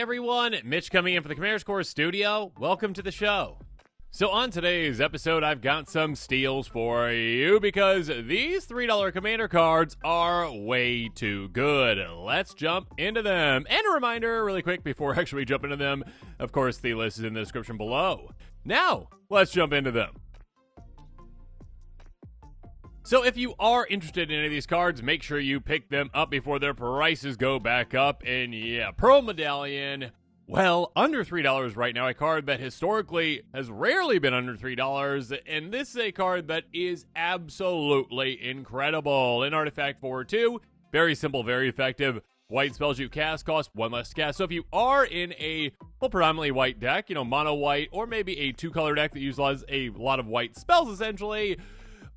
everyone, Mitch coming in for the Commander's Core studio. Welcome to the show. So on today's episode, I've got some steals for you because these $3 Commander cards are way too good. Let's jump into them. And a reminder really quick before actually we jump into them, of course the list is in the description below. Now, let's jump into them. So if you are interested in any of these cards, make sure you pick them up before their prices go back up. And yeah, Pearl Medallion, well, under $3 right now, a card that historically has rarely been under $3. And this is a card that is absolutely incredible. An artifact for 2, very simple, very effective. White spells you cast cost 1 less to cast. So if you are in a, well, predominantly white deck, mono white, or maybe a 2-color deck that uses a lot of white spells essentially,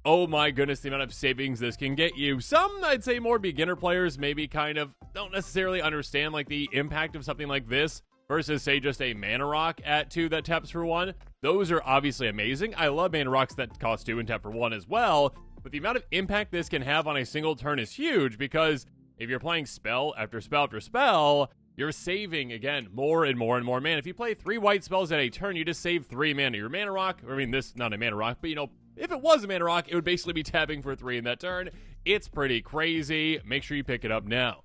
oh my goodness, the amount of savings this can get you. Some, I'd say more beginner players maybe kind of don't necessarily understand like the impact of something like this versus say just a mana rock at 2 that taps for 1. Those are obviously amazing. I love mana rocks that cost 2 and tap for 1 as well, but the amount of impact this can have on a single turn is huge because if you're playing spell after spell after spell, you're saving, again, more and more and more mana. If you play 3 white spells at a turn, you just save 3 mana. Your mana rock, I mean, this, not a mana rock, but if it was a mana rock, it would basically be tapping for 3 in that turn. It's pretty crazy. Make sure you pick it up now.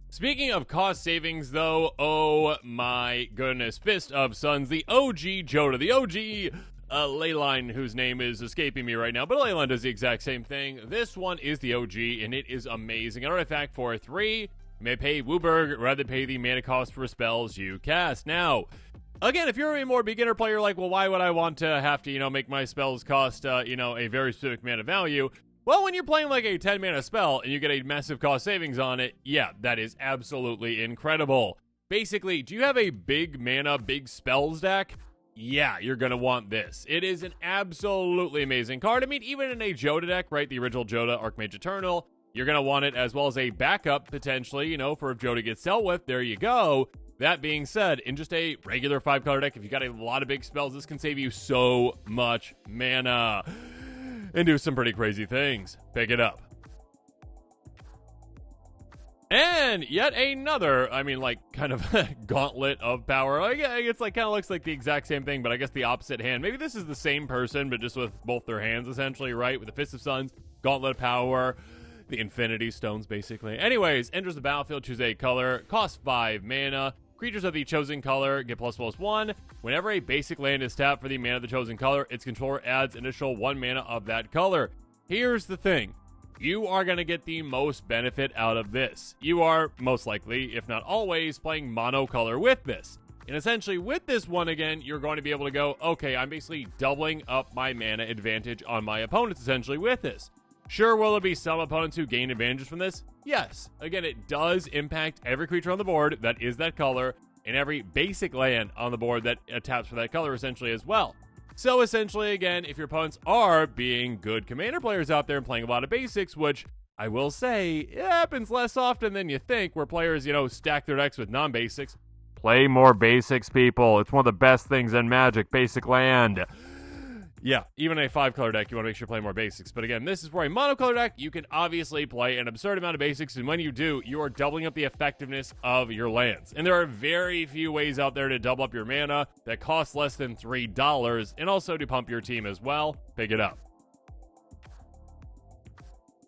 Speaking of cost savings, though, oh my goodness. Fist of Suns, the OG Joda, the OG Leyline, whose name is escaping me right now, but Leyline does the exact same thing. This one is the OG, and it is amazing. An artifact for 3. You may pay Wooburg rather than pay the mana cost for spells you cast. Now, again, if you're a more beginner player, like, well, why would I want to have to, make my spells cost, a very specific mana value? Well, when you're playing like a 10 mana spell and you get a massive cost savings on it, yeah, that is absolutely incredible. Basically, do you have a big mana, big spells deck? Yeah, you're going to want this. It is an absolutely amazing card. I mean, even in a Joda deck, right, the original Joda, Archmage Eternal, you're going to want it as well as a backup, potentially, for if Joda gets dealt with. There you go. That being said, in just a regular 5-color deck, if you got a lot of big spells, this can save you so much mana and do some pretty crazy things. Pick it up. And yet another, kind of gauntlet of power. It's kind of looks like the exact same thing, but I guess the opposite hand. Maybe this is the same person, but just with both their hands, essentially, right? With the Fist of Suns, gauntlet of power, the Infinity Stones, basically. Anyways, enters the battlefield, choose a color, costs 5 mana. Creatures of the chosen color get +1. Whenever a basic land is tapped for the mana of the chosen color, its controller adds initial 1 mana of that color. Here's the thing. You are going to get the most benefit out of this. You are, most likely, if not always, playing monocolor with this. And essentially, with this one again, you're going to be able to go, okay, I'm basically doubling up my mana advantage on my opponents, essentially, with this. Sure, will there be some opponents who gain advantages from this? Yes. Again, it does impact every creature on the board that is that color, and every basic land on the board that taps for that color, essentially, as well. So, essentially, again, if your opponents are being good commander players out there and playing a lot of basics, which I will say, it happens less often than you think, where players, stack their decks with non-basics. Play more basics, people. It's one of the best things in Magic, basic land. Yeah, even a 5-color deck, you want to make sure you play more basics. But again, this is for a monocolor deck. You can obviously play an absurd amount of basics, and when you do, you are doubling up the effectiveness of your lands. And there are very few ways out there to double up your mana that cost less than $3, and also to pump your team as well. Pick it up.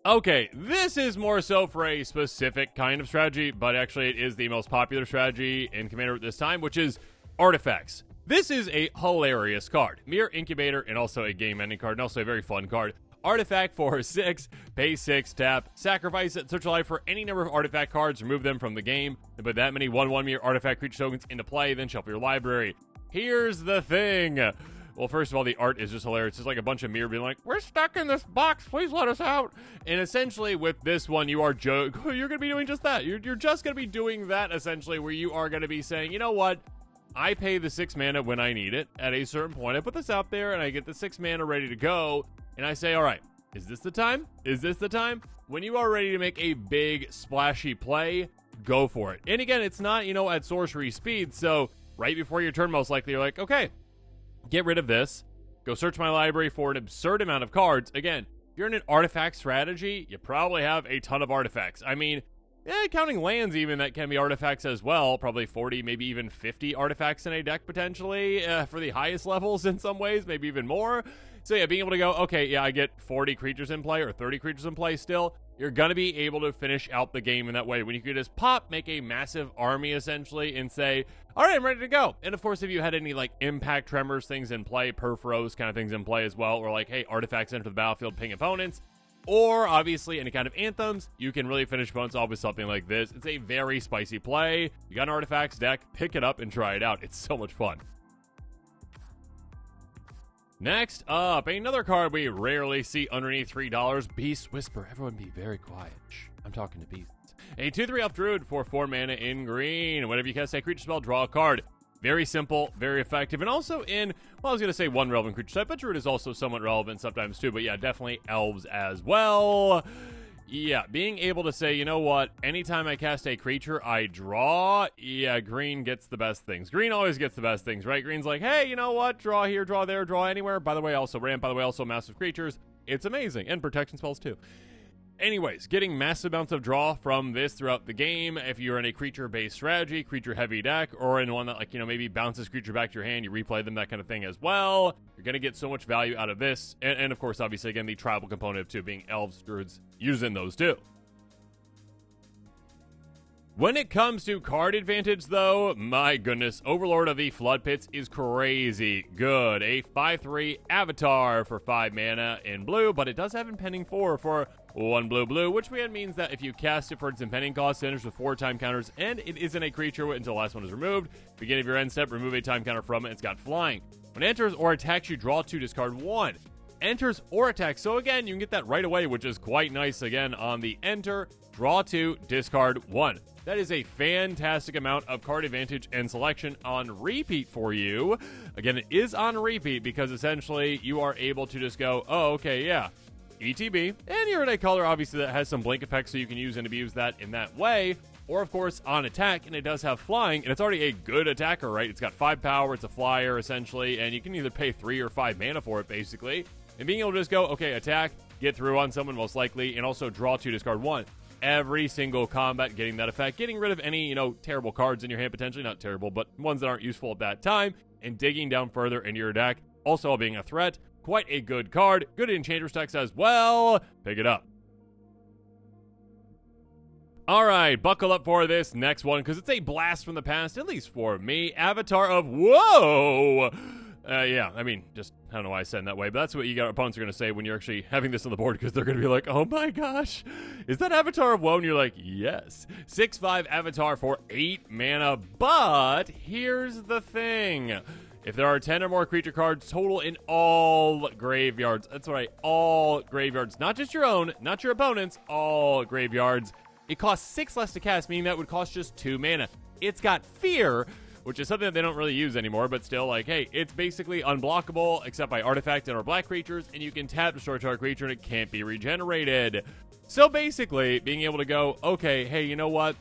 Okay, this is more so for a specific kind of strategy, but actually it is the most popular strategy in Commander at this time, which is artifacts. This is a hilarious card. Mere Incubator, and also a game-ending card, and also a very fun card. Artifact for 6, pay 6, tap, sacrifice it, search your life for any number of artifact cards, remove them from the game, and put that many 1/1 mere artifact creature tokens into play, then shuffle your library. Here's the thing. Well, first of all, the art is just hilarious. It's just like a bunch of Mir being like, we're stuck in this box, please let us out. And essentially, with this one, you're going to be doing just that. You're just going to be doing that, essentially, where you are going to be saying, you know what? I pay the 6 mana when I need it. At a certain point, I put this out there, and I get the 6 mana ready to go, and I say, all right, is this the time? Is this the time? When you are ready to make a big, splashy play, go for it. And again, it's not, at sorcery speed, so right before your turn, most likely, you're like, okay, get rid of this. Go search my library for an absurd amount of cards. Again, if you're in an artifact strategy, you probably have a ton of artifacts. I mean, counting lands even, that can be artifacts as well. Probably 40, maybe even 50 artifacts in a deck potentially for the highest levels in some ways, maybe even more. So yeah, being able to go, okay, yeah, I get 40 creatures in play or 30 creatures in play still. You're going to be able to finish out the game in that way. When you could just pop, make a massive army essentially, and say, all right, I'm ready to go. And of course, if you had any like impact tremors things in play, perforos kind of things in play as well, or like, hey, artifacts enter the battlefield, ping opponents, or obviously any kind of anthems, you can really finish opponents off with something like this. It's a very spicy play. You got an artifacts deck, pick it up and try it out. It's so much fun. Next up, another card we rarely see underneath $3, Beast Whisper. Everyone be very quiet. Shh, I'm talking to beasts. A 2/3 elf druid for 4 mana in green. Whenever you cast a creature spell, draw a card. Very simple, very effective, and also in, well, I was going to say one relevant creature type, but druid is also somewhat relevant sometimes too, but yeah, definitely elves as well. Yeah, being able to say, you know what, anytime I cast a creature, I draw. Yeah, green gets the best things. Green always gets the best things, right? Green's like, hey, you know what, draw here, draw there, draw anywhere. By the way, also ramp, by the way, also massive creatures. It's amazing, and protection spells too. Anyways, getting massive amounts of draw from this throughout the game. If you're in a creature-based strategy, creature-heavy deck, or in one that, like, you know, maybe bounces creature back to your hand, you replay them, that kind of thing as well. You're going to get so much value out of this. And of course, obviously, again, the tribal component of too, being elves, druids, using those too. When it comes to card advantage, though, my goodness, Overlord of the Flood Pits is crazy good. A 5/3 Avatar for 5 mana in blue, but it does have Impending 4 for 1 blue, which means that if you cast it for its impending cost, it enters with 4 time counters, and it isn't a creature until the last one is removed. Beginning of your end step, remove a time counter from it. It's got flying. When it enters or attacks, you draw 2, discard 1. Enters or attacks, so again, you can get that right away, which is quite nice again on the enter. Draw 2, discard 1. That is a fantastic amount of card advantage and selection on repeat for you. Again, it is on repeat because essentially you are able to just go, oh, okay, yeah, ETB. And you're in a color, obviously, that has some blink effects, so you can use and abuse that in that way. Or, of course, on attack, and it does have flying, and it's already a good attacker, right? It's got 5 power, it's a flyer, essentially, and you can either pay 3 or 5 mana for it, basically. And being able to just go, okay, attack, get through on someone most likely, and also draw 2, discard 1. Every single combat getting that effect, getting rid of any, terrible cards in your hand, potentially not terrible, but ones that aren't useful at that time, and digging down further into your deck, also being a threat. Quite a good card. Good Enchantress decks as well. Pick it up. All right, buckle up for this next one, because it's a blast from the past, at least for me. Avatar of Woe! Yeah, I mean, just, I don't know why I said it that way, but that's what opponents are going to say when you're actually having this on the board, because they're going to be like, oh my gosh, is that Avatar of Woe? And you're like, yes. 6/5 Avatar for 8 mana, but here's the thing. If there are 10 or more creature cards total in all graveyards, that's right, all graveyards, not just your own, not your opponent's, all graveyards, it costs 6 less to cast, meaning that would cost just 2 mana. It's got Fear, which is something that they don't really use anymore, but still, like, hey, it's basically unblockable except by artifact and or black creatures, and you can tap destroy target creature and it can't be regenerated. So basically, being able to go, okay, hey, you know what?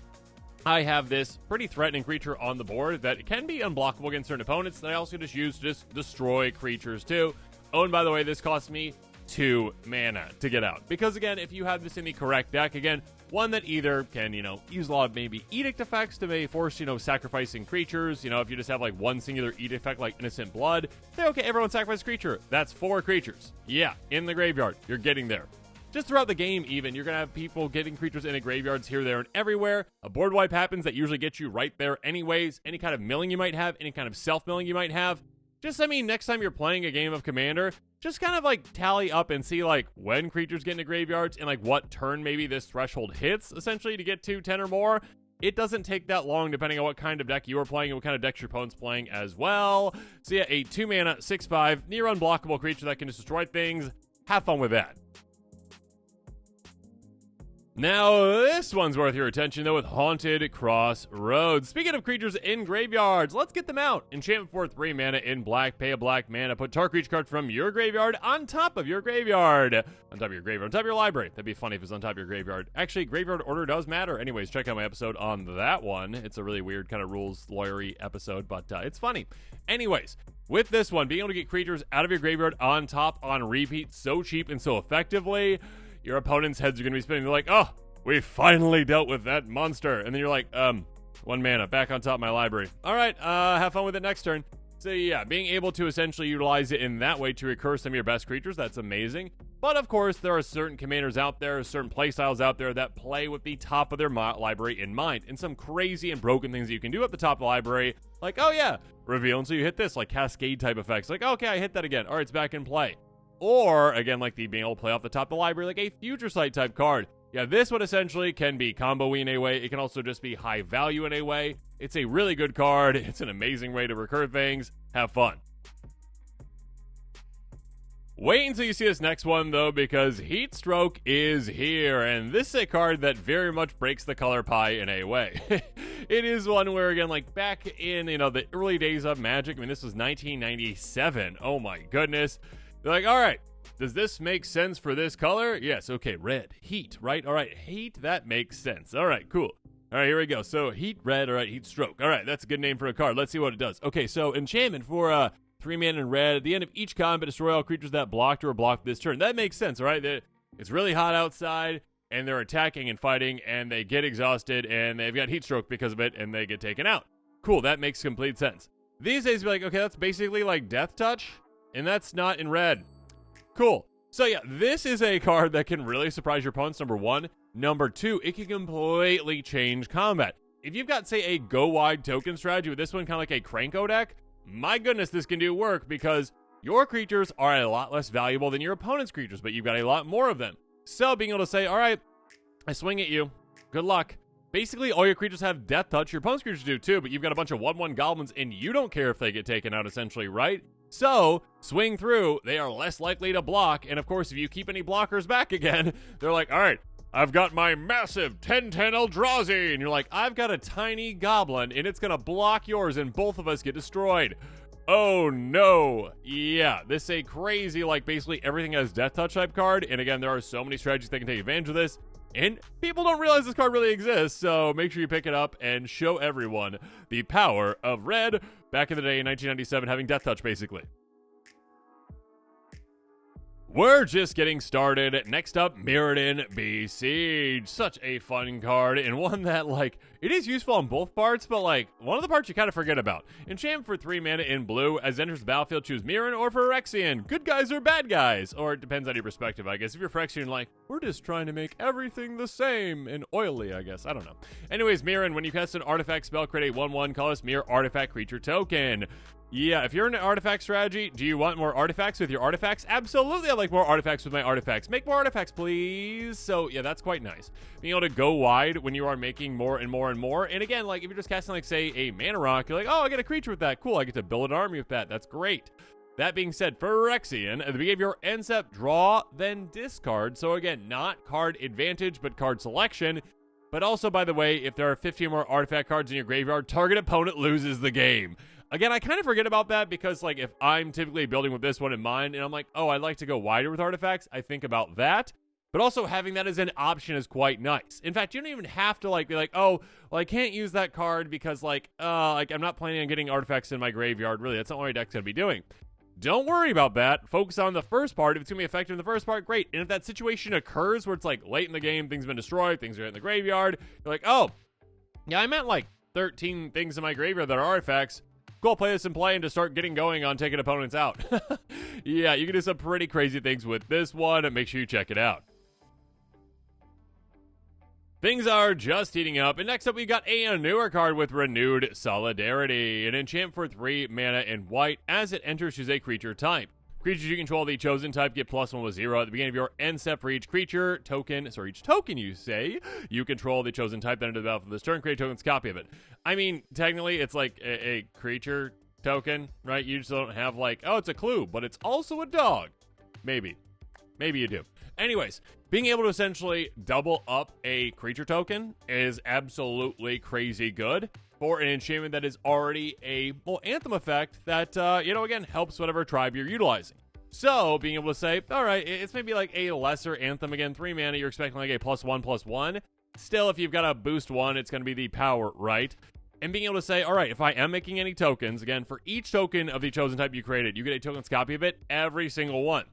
I have this pretty threatening creature on the board that can be unblockable against certain opponents that I also just use to just destroy creatures too. Oh, and by the way, this costs me 2 mana to get out. Because again, if you have this in the correct deck, again, one that either can, use a lot of maybe edict effects to maybe force, sacrificing creatures. If you just have like one singular edict effect like Innocent Blood, say, okay, everyone sacrifice a creature. That's 4 creatures. Yeah, in the graveyard. You're getting there. Just throughout the game, even, you're going to have people getting creatures in the graveyards here, there, and everywhere. A board wipe happens that usually gets you right there anyways. Any kind of milling you might have, any kind of self-milling you might have. Just, next time you're playing a game of Commander, just kind of, tally up and see, when creatures get into graveyards and, what turn maybe this threshold hits, essentially, to get to 10 or more. It doesn't take that long, depending on what kind of deck you are playing and what kind of deck your opponent's playing as well. So, yeah, a 2-mana, 6/5, near unblockable creature that can just destroy things. Have fun with that. Now, this one's worth your attention, though, with Haunted Crossroads. Speaking of creatures in graveyards, let's get them out. Enchantment for 3 mana in black. Pay a black mana. Put target creature card from your graveyard on top of your graveyard. On top of your graveyard. On top of your library. That'd be funny if it's on top of your graveyard. Actually, graveyard order does matter. Anyways, check out my episode on that one. It's a really weird kind of rules lawyery episode, but it's funny. Anyways, with this one, being able to get creatures out of your graveyard on top on repeat so cheap and so effectively, your opponent's heads are going to be spinning. They're like, oh, we finally dealt with that monster. And then you're like, 1 mana, back on top of my library. All right, have fun with it next turn. So yeah, being able to essentially utilize it in that way to recur some of your best creatures, that's amazing. But of course, there are certain commanders out there, certain playstyles out there that play with the top of their library in mind, and some crazy and broken things that you can do at the top of the library, like, oh yeah, reveal until you hit this, like cascade type effects, like, okay, I hit that again, all right, it's back in play. Or, again, like the being able to play off the top of the library, like a future sight type card. Yeah, this one essentially can be combo-y in a way. It can also just be high value in a way. It's a really good card. It's an amazing way to recur things. Have fun. Wait until you see this next one, though, because Heatstroke is here, and this is a card that very much breaks the color pie in a way. It is one where, again, like back in, the early days of Magic, I mean, this was 1997. Oh my goodness. They're like, all right, does this make sense for this color? Yes, okay, red, heat, right? All right, heat, that makes sense. All right, cool. All right, here we go. So, heat, red, all right, Heatstroke. All right, that's a good name for a card. Let's see what it does. Okay, so enchantment for 3 mana in red. At the end of each combat, destroy all creatures that blocked or blocked this turn. That makes sense, all right? It's really hot outside, and they're attacking and fighting, and they get exhausted, and they've got Heatstroke because of it, and they get taken out. Cool, that makes complete sense. These days, be like, okay, that's basically like Death Touch, and that's not in red. Cool. So yeah, this is a card that can really surprise your opponents, number one. Number two, it can completely change combat. If you've got, say, a go-wide token strategy with this one, kind of like a Cranko deck, my goodness, this can do work because your creatures are a lot less valuable than your opponent's creatures, but you've got a lot more of them. So being able to say, all right, I swing at you. Good luck. Basically, all your creatures have Death Touch. Your opponent's creatures do too, but you've got a bunch of 1/1 goblins, and you don't care if they get taken out, essentially, right? So, swing through, they are less likely to block, and of course, if you keep any blockers back again, they're like, all right, I've got my massive 10/10 Eldrazi, and you're like, I've got a tiny goblin, and it's gonna block yours, and both of us get destroyed. Oh no. Yeah, this is a crazy, like, basically everything has Death Touch type card, and again, there are so many strategies that can take advantage of this, and people don't realize this card really exists, so make sure you pick it up and show everyone the power of red back in the day in 1997 having Death Touch, basically. We're just getting started. Next up, Mirin Besiege. Such a fun card, and one that, like, it is useful on both parts, but, like, one of the parts you kind of forget about. Enchant for 3 mana in blue. As it enters the battlefield, choose Mirin or Phyrexian. Good guys or bad guys? Or it depends on your perspective, I guess. If you're Phyrexian, like, we're just trying to make everything the same and oily, I guess. I don't know. Anyways, Mirin, when you cast an artifact spell, create a 1/1 colorless mirror artifact creature token. Yeah, if you're in an artifact strategy, do you want more artifacts with your artifacts? Absolutely, I like more artifacts with my artifacts. Make more artifacts, please. So, yeah, that's quite nice. Being able to go wide when you are making more and more and more. And again, like, if you're just casting, like, say, a mana rock, you're like, oh, I get a creature with that. Cool, I get to build an army with that. That's great. That being said, Phyrexian, at the beginning of your end step, draw, then discard. So, again, not card advantage, but card selection. But also, by the way, if there are 15 more artifact cards in your graveyard, target opponent loses the game. Again, I kind of forget about that because, like, if I'm typically building with this one in mind and I'm like, oh, I'd like to go wider with artifacts, I think about that. But also having that as an option is quite nice. In fact, you don't even have to, like, be like, oh, well, I can't use that card because, like, I'm not planning on getting artifacts in my graveyard. Really, that's not what my deck's going to be doing. Don't worry about that. Focus on the first part. If it's going to be effective in the first part, great. And if that situation occurs where it's, like, late in the game, things have been destroyed, things are in the graveyard, you're like, oh, yeah, I meant, like, 13 things in my graveyard that are artifacts. Go play this and play and to start getting going on taking opponents out. Yeah, you can do some pretty crazy things with this one, and make sure you check it out. Things are just heating up, and next up we got a newer card with Renewed Solidarity. An enchant for 3 mana in white. As it enters, choose a creature type. Creatures you control the chosen type get +1/+0 at the beginning of your end step for each creature token. Sorry, each token you say you control the chosen type. Then enter the battlefield this turn, create a token's copy of it. I mean, technically, it's like a creature token, right? You just don't have like, oh, it's a clue, but it's also a dog. Maybe you do. Anyways, being able to essentially double up a creature token is absolutely crazy good for an enchantment that is already a, well, anthem effect that, again, helps whatever tribe you're utilizing. So, being able to say, all right, it's maybe like a lesser anthem, again, 3 mana, you're expecting like a +1/+1. Still, if you've got a boost 1, it's going to be the power, right? And being able to say, all right, if I am making any tokens, again, for each token of the chosen type you created, you get a token's copy of it, every single one.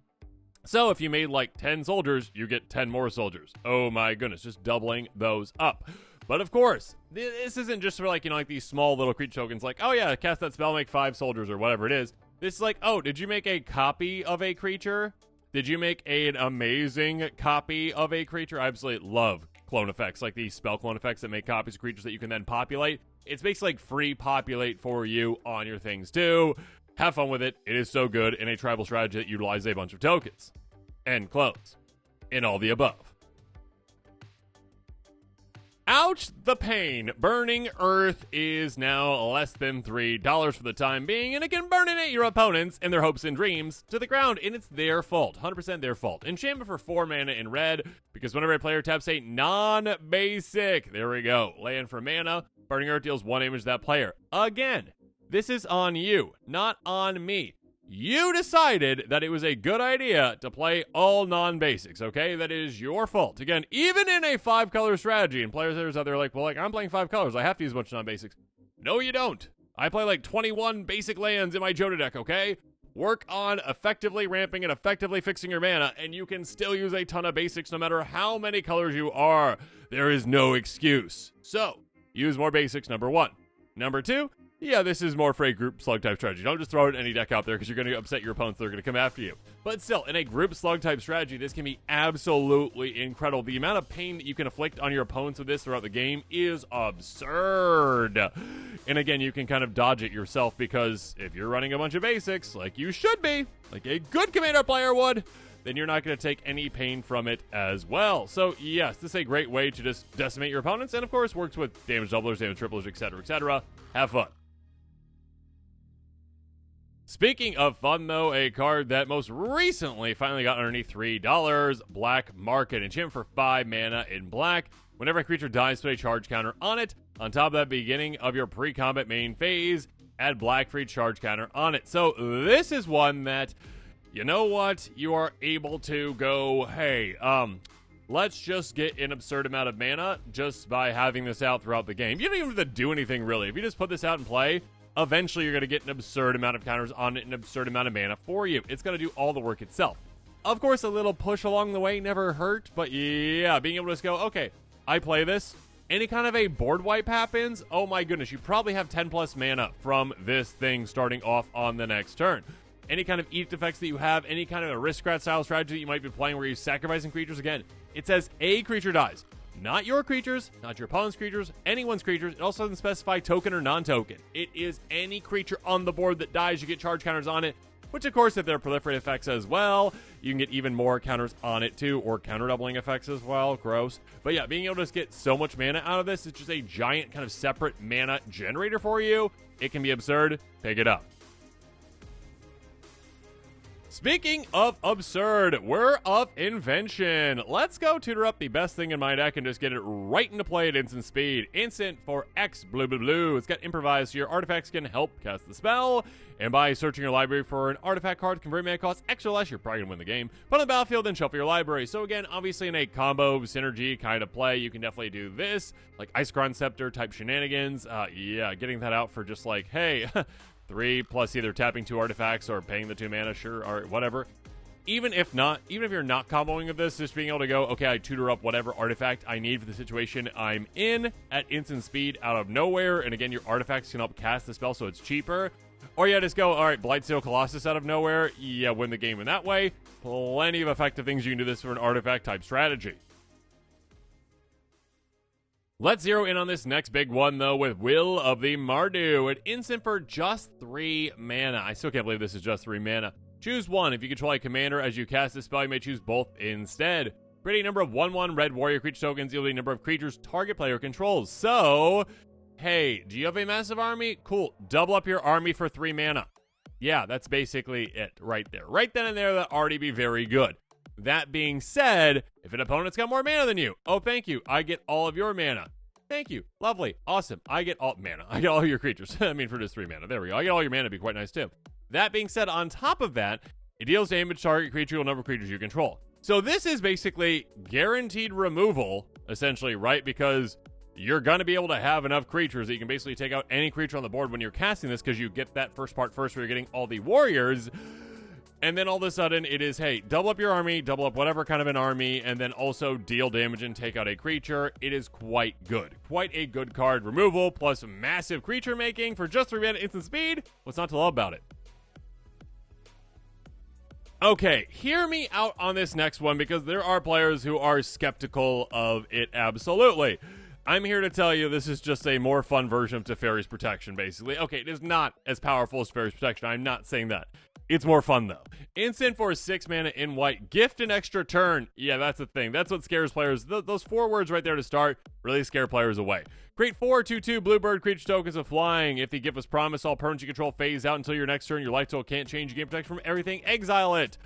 So if you made like 10 soldiers, you get 10 more soldiers. Oh my goodness, just doubling those up. But of course, this isn't just for like, like these small little creature tokens like, oh yeah, cast that spell, make 5 soldiers or whatever it is. This is like, oh, did you make a copy of a creature? Did you make an amazing copy of a creature? I absolutely love clone effects, like these spell clone effects that make copies of creatures that you can then populate. It's basically like free populate for you on your things too. Have fun with it. It is so good in a tribal strategy that utilizes a bunch of tokens and clones and all the above. Ouch, the pain. Burning Earth is now less than $3 for the time being, and it can burninate your opponents and their hopes and dreams to the ground, and it's their fault. 100% their fault. Enchantment for 4 mana in red, because whenever a player taps a non-basic, there we go, land for mana, Burning Earth deals 1 damage to that player. Again, this is on you, not on me. You decided that it was a good idea to play all non-basics, okay? That is your fault. Again, even in a 5-color strategy, and players out there are like, well, like, I'm playing 5 colors. I have to use a bunch of non-basics. No, you don't. I play like 21 basic lands in my Joda deck, okay? Work on effectively ramping and effectively fixing your mana, and you can still use a ton of basics no matter how many colors you are. There is no excuse. So, use more basics, number 1. Number 2, yeah, this is more for a group slug type strategy. Don't just throw it in any deck out there because you're going to upset your opponents. They're going to come after you. But still, in a group slug type strategy, this can be absolutely incredible. The amount of pain that you can inflict on your opponents with this throughout the game is absurd. And again, you can kind of dodge it yourself because if you're running a bunch of basics, like you should be, like a good commander player would, then you're not going to take any pain from it as well. So yes, this is a great way to just decimate your opponents, and of course works with damage doublers, damage triplers, etc., etc. Have fun. Speaking of fun, though, a card that most recently finally got underneath $3, Black Market. Enchantment for 5 mana in black. Whenever a creature dies, put a charge counter on it. On top of that, beginning of your pre-combat main phase, add black for each charge counter on it. So this is one that, you know what, you are able to go, hey, let's just get an absurd amount of mana just by having this out throughout the game. You don't even have to do anything, really. If you just put this out and play, eventually you're going to get an absurd amount of counters on it, an absurd amount of mana for you. It's going to do all the work itself. Of course, a little push along the way never hurt, but yeah, being able to just go, okay, I play this. Any kind of a board wipe happens, oh my goodness, you probably have 10 plus mana from this thing starting off on the next turn. Any kind of edict effects that you have, any kind of a aristocrat style strategy that you might be playing where you're sacrificing creatures, again, it says a creature dies. Not your creatures, not your opponent's creatures, anyone's creatures. It also doesn't specify token or non-token. It is any creature on the board that dies, you get charge counters on it, which of course, if they're proliferate effects as well, you can get even more counters on it too, or counter doubling effects as well. Gross. But yeah, being able to just get so much mana out of this, it's just a giant kind of separate mana generator for you. It can be absurd. Pick it up. Speaking of absurd, we're of Invention. Let's go tutor up the best thing in my deck and just get it right into play at instant speed. Instant for X blue blue blue. It's got improvise, so your artifacts can help cast the spell. And by searching your library for an artifact card, convert mana costs extra less, you're probably gonna win the game. Put on the battlefield, then shuffle your library. So again, obviously in a combo synergy kind of play, you can definitely do this, like Icecrown Scepter type shenanigans. Yeah, getting that out for just like, hey. 3 plus either tapping 2 artifacts or paying the 2 mana, sure, or whatever. Even if you're not comboing with this, just being able to go, okay, I tutor up whatever artifact I need for the situation I'm in at instant speed out of nowhere. And again, your artifacts can help cast the spell, so it's cheaper. Or yeah, just go, all right, Blightsteel Colossus out of nowhere. Yeah, win the game in that way. Plenty of effective things you can do this for an artifact type strategy. Let's zero in on this next big one, though, with Will of the Mardu. An instant for just 3 mana. I still can't believe this is just 3 mana. Choose one. If you control a commander as you cast this spell, you may choose both instead. Create a number of 1/1 red warrior creature tokens, equal to a number of creatures target player controls. So, hey, do you have a massive army? Cool. Double up your army for 3 mana. Yeah, that's basically it right there. Right then and there, that'd already be very good. That being said, if an opponent's got more mana than you, oh, thank you. I get all of your mana. Thank you. Lovely. Awesome. I get all mana. I get all your creatures. I mean, for just 3 mana. There we go. I get all your mana. It'd be quite nice, too. That being said, on top of that, it deals damage to target creature equal number of creatures you control. So this is basically guaranteed removal, essentially, right? Because you're going to be able to have enough creatures that you can basically take out any creature on the board when you're casting this, because you get that first part first where you're getting all the warriors. And then all of a sudden it is, hey, double up your army, double up whatever kind of an army, and then also deal damage and take out a creature. It is quite good. Quite a good card. Removal plus massive creature making for just 3 mana instant speed. What's not to love about it? Okay, hear me out on this next one because there are players who are skeptical of it absolutely. I'm here to tell you this is just a more fun version of Teferi's Protection, basically. Okay, it is not as powerful as Teferi's Protection. I'm not saying that. It's more fun, though. Instant for 6 mana in white. Gift an extra turn. Yeah, that's the thing. That's what scares players. Those 4 words right there to start really scare players away. Create 4/2/2 Bluebird creature tokens of flying. If the gift was promised, all permanents you control phase out until your next turn. Your life total can't change. You gain protection from everything. Exile it.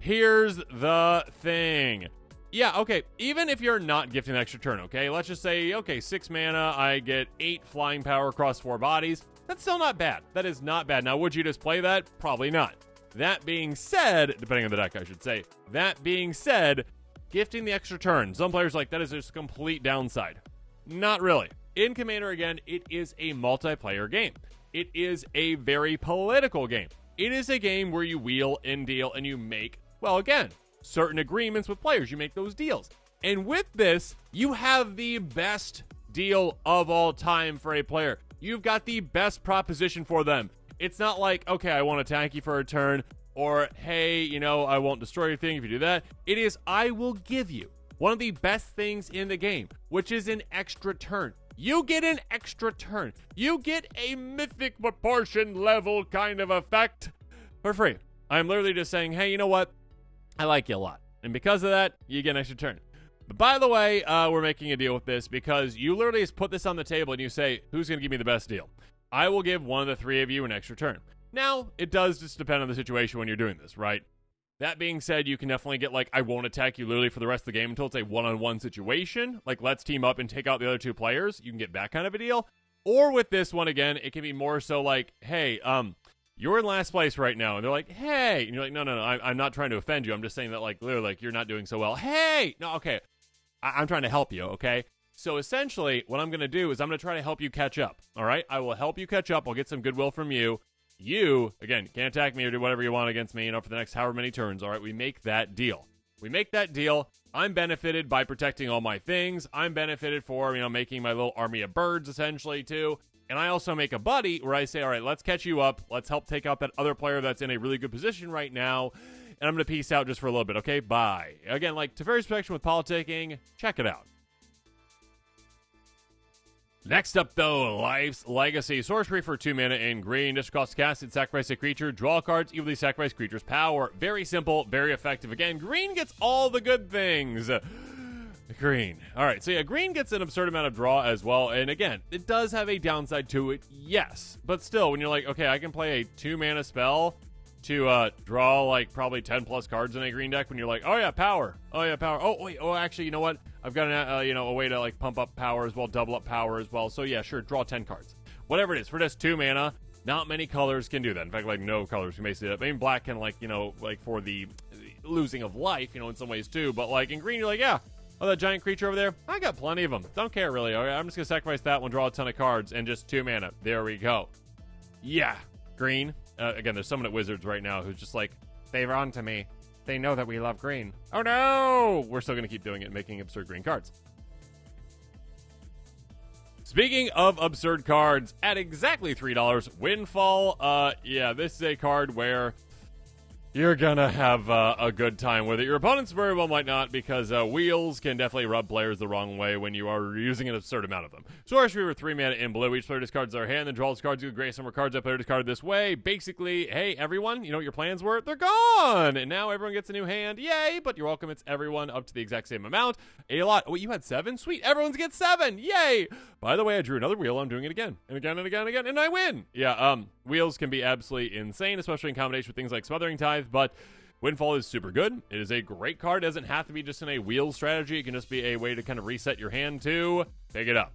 Here's the thing. Yeah, okay, even if you're not gifting an extra turn, okay? Let's just say, okay, 6 mana, I get 8 flying power across 4 bodies. That's still not bad. That is not bad. Now, would you just play that? Probably not. That being said, depending on the deck, I should say. That being said, gifting the extra turn. Some players are like, that is just a complete downside. Not really. In Commander, again, it is a multiplayer game. It is a very political game. It is a game where you wheel and deal and you make, well, again, certain agreements with players. You make those deals. And with this, you have the best deal of all time for a player. You've got the best proposition for them. It's not like, okay, I won't attack you for a turn, or, hey, you know, I won't destroy your thing if you do that. It is, I will give you one of the best things in the game, which is an extra turn. You get an extra turn. You get a mythic proportion level kind of effect for free. I'm literally just saying, hey, you know what? I like you a lot. And because of that, you get an extra turn. But by the way, we're making a deal with this because you literally just put this on the table and you say, who's going to give me the best deal? I will give one of the 3 of you an extra turn. Now, it does just depend on the situation when you're doing this, right? That being said, you can definitely get, like, I won't attack you literally for the rest of the game until it's a one-on-one situation. Like, let's team up and take out the other 2 players. You can get that kind of a deal. Or with this one, again, it can be more so like, hey, you're in last place right now. And they're like, hey. And you're like, no, I'm not trying to offend you. I'm just saying that, like, literally, like, you're not doing so well. Hey! No, okay. I'm trying to help you, okay? So essentially, what I'm going to do is I'm going to try to help you catch up, all right? I will help you catch up. I'll get some goodwill from you. You, again, can't attack me or do whatever you want against me, you know, for the next however many turns, all right? We make that deal. We make that deal. I'm benefited by protecting all my things. I'm benefited for, you know, making my little army of birds, essentially, too. And I also make a buddy where I say, all right, let's catch you up. Let's help take out that other player that's in a really good position right now. And I'm going to peace out just for a little bit, okay? Bye. Again, like, Teferi's Protection with politicking, check it out. Next up, though, Life's Legacy. Sorcery for 2 mana in green. Just cost cast it, sacrifice a creature, draw cards, evenly sacrifice creature's power. Very simple, very effective. Again, green gets all the good things. Green. All right, so yeah, green gets an absurd amount of draw as well. And again, it does have a downside to it, yes. But still, when you're like, okay, I can play a 2 mana spell to draw like probably 10 plus cards in a green deck, when you're like, oh yeah, power. Oh yeah, power. Oh wait, oh actually, you know what? I've got an, a way to like pump up power as well, double up power as well. So yeah, sure, draw 10 cards. Whatever it is, for just 2 mana, not many colors can do that. In fact, like no colors can basically do that. I mean, black can like, like for the losing of life, in some ways too. But like in green, you're like, yeah, oh, that giant creature over there, I got plenty of them. Don't care really. Okay, I'm just gonna sacrifice that one, draw a ton of cards, and just 2 mana. There we go. Yeah, green. Again, there's someone at Wizards right now who's just like, they're on to me. They know that we love green. Oh no! We're still going to keep doing it and making absurd green cards. Speaking of absurd cards, at exactly $3, Windfall. Yeah, this is a card where you're gonna have a good time with it. Your opponents very well might not, because wheels can definitely rub players the wrong way when you are using an absurd amount of them. Sorcery for 3 mana in blue. Each player discards their hand, then draws cards with grace. Number of cards that player discarded this way. Basically, hey, everyone, you know what your plans were? They're gone! And now everyone gets a new hand. Yay! But you're welcome. It's everyone up to the exact same amount. A lot. Oh, wait, you had 7? Sweet. Everyone's gets 7. Yay! By the way, I drew another wheel. I'm doing it again. And again and again and again. And I win! Yeah, wheels can be absolutely insane, especially in combination with things like Smothering Tithe, but Windfall is super good. It is a great card. It doesn't have to be just in a wheel strategy. It can just be a way to kind of reset your hand too. Pick it up.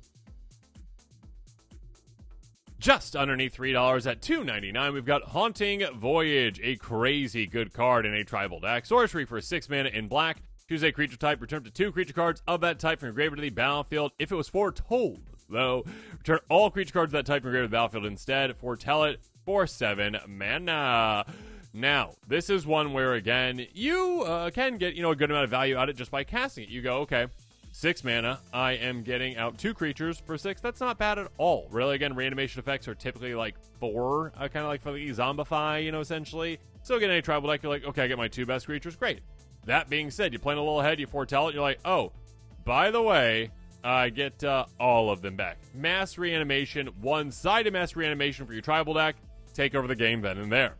Just underneath $3 at $2.99, we've got Haunting Voyage, a crazy good card in a tribal deck. Sorcery for 6 mana in black. Choose a creature type. Return up to 2 creature cards of that type from your graveyard to the battlefield. If it was foretold, though, return all creature cards of that type from your graveyard to the battlefield instead. Foretell it for 7 mana. Now, this is one where, again, you can get, a good amount of value out of it just by casting it. You go, okay, 6 mana, I am getting out 2 creatures for 6. That's not bad at all. Really, again, reanimation effects are typically like 4, kind of like for the Zombify, essentially. So again, any tribal deck, you're like, okay, I get my 2 best creatures, great. That being said, you plan a little ahead, you foretell it, you're like, oh, by the way, I get all of them back. Mass reanimation, one-sided mass reanimation for your tribal deck. Take over the game then and there.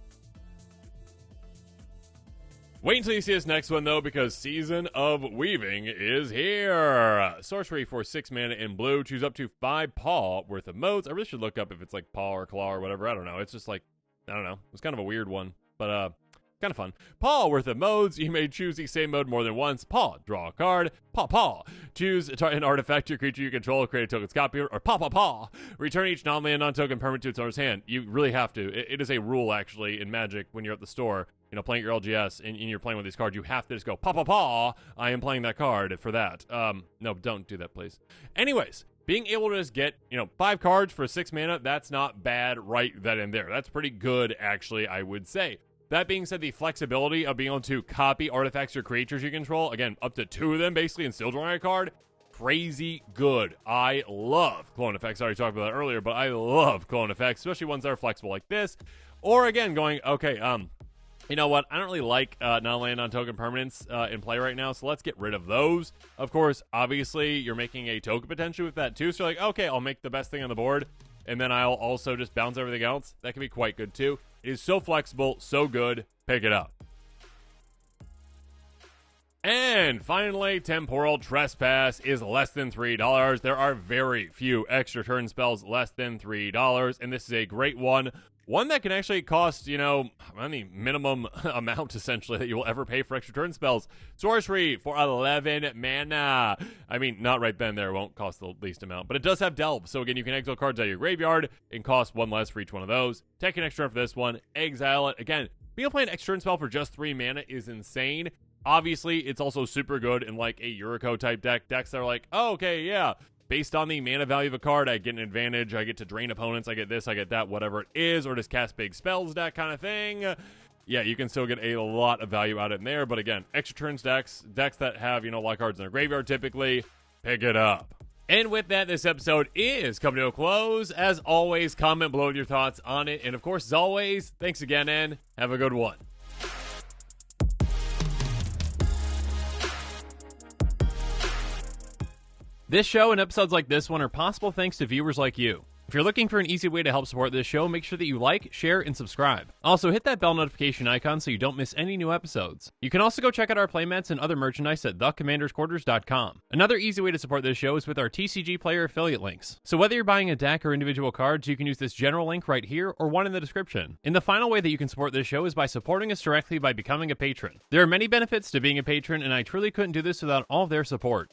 Wait until you see this next one, though, because Season of Weaving is here. Sorcery for 6 mana in blue. Choose up to 5 paw worth of modes. I really should look up if it's like paw or claw or whatever. I don't know. It's just like, I don't know. It's kind of a weird one, but kind of fun. Paw worth of modes. You may choose the same mode more than once. Paw, draw a card. Paw. Choose an artifact your creature you control, create a token's copy, or paw. Return each non-land, non-token permanent to its owner's hand. You really have to. It is a rule, actually, in Magic when you're at the store. Playing your LGS and you're playing with these cards, you have to just go, paw, I am playing that card for that. No, don't do that, please. Anyways, being able to just get, 5 cards for 6 mana, that's not bad right then and there. That's pretty good, actually, I would say. That being said, the flexibility of being able to copy artifacts or creatures you control, again, up to 2 of them, basically, and still drawing a card, crazy good. I love clone effects. I already talked about that earlier, but I love clone effects, especially ones that are flexible like this. Or, again, going, okay, you know what? I don't really like non-land, non-token permanents in play right now, so let's get rid of those. Of course, obviously, you're making a token potential with that too, so you're like, okay, I'll make the best thing on the board, and then I'll also just bounce everything else. That can be quite good too. It is so flexible, so good. Pick it up. And finally, Temporal Trespass is less than $3. There are very few extra turn spells less than $3, and this is a great one. One that can actually cost, any minimum amount, essentially, that you will ever pay for extra turn spells. Sorcery for 11 mana. I mean, not right then there. It won't cost the least amount. But it does have Delve. So, again, you can exile cards out of your graveyard and cost 1 less for each one of those. Take an extra turn for this one. Exile it. Again, being able to play an extra turn spell for just 3 mana is insane. Obviously, it's also super good in, like, a Yuriko-type deck. Decks that are like, oh, okay, yeah. Based on the mana value of a card, I get an advantage. I get to drain opponents. I get this, I get that, whatever it is, or just cast big spells, that kind of thing. Yeah, you can still get a lot of value out of it in there. But again, extra turns decks that have, a lot of cards in their graveyard typically, pick it up. And with that, this episode is coming to a close. As always, comment below with your thoughts on it. And of course, as always, thanks again and have a good one. This show and episodes like this one are possible thanks to viewers like you. If you're looking for an easy way to help support this show, make sure that you like, share, and subscribe. Also, hit that bell notification icon so you don't miss any new episodes. You can also go check out our playmats and other merchandise at thecommandersquarters.com. Another easy way to support this show is with our TCG player affiliate links. So whether you're buying a deck or individual cards, you can use this general link right here or one in the description. And the final way that you can support this show is by supporting us directly by becoming a patron. There are many benefits to being a patron, and I truly couldn't do this without all of their support.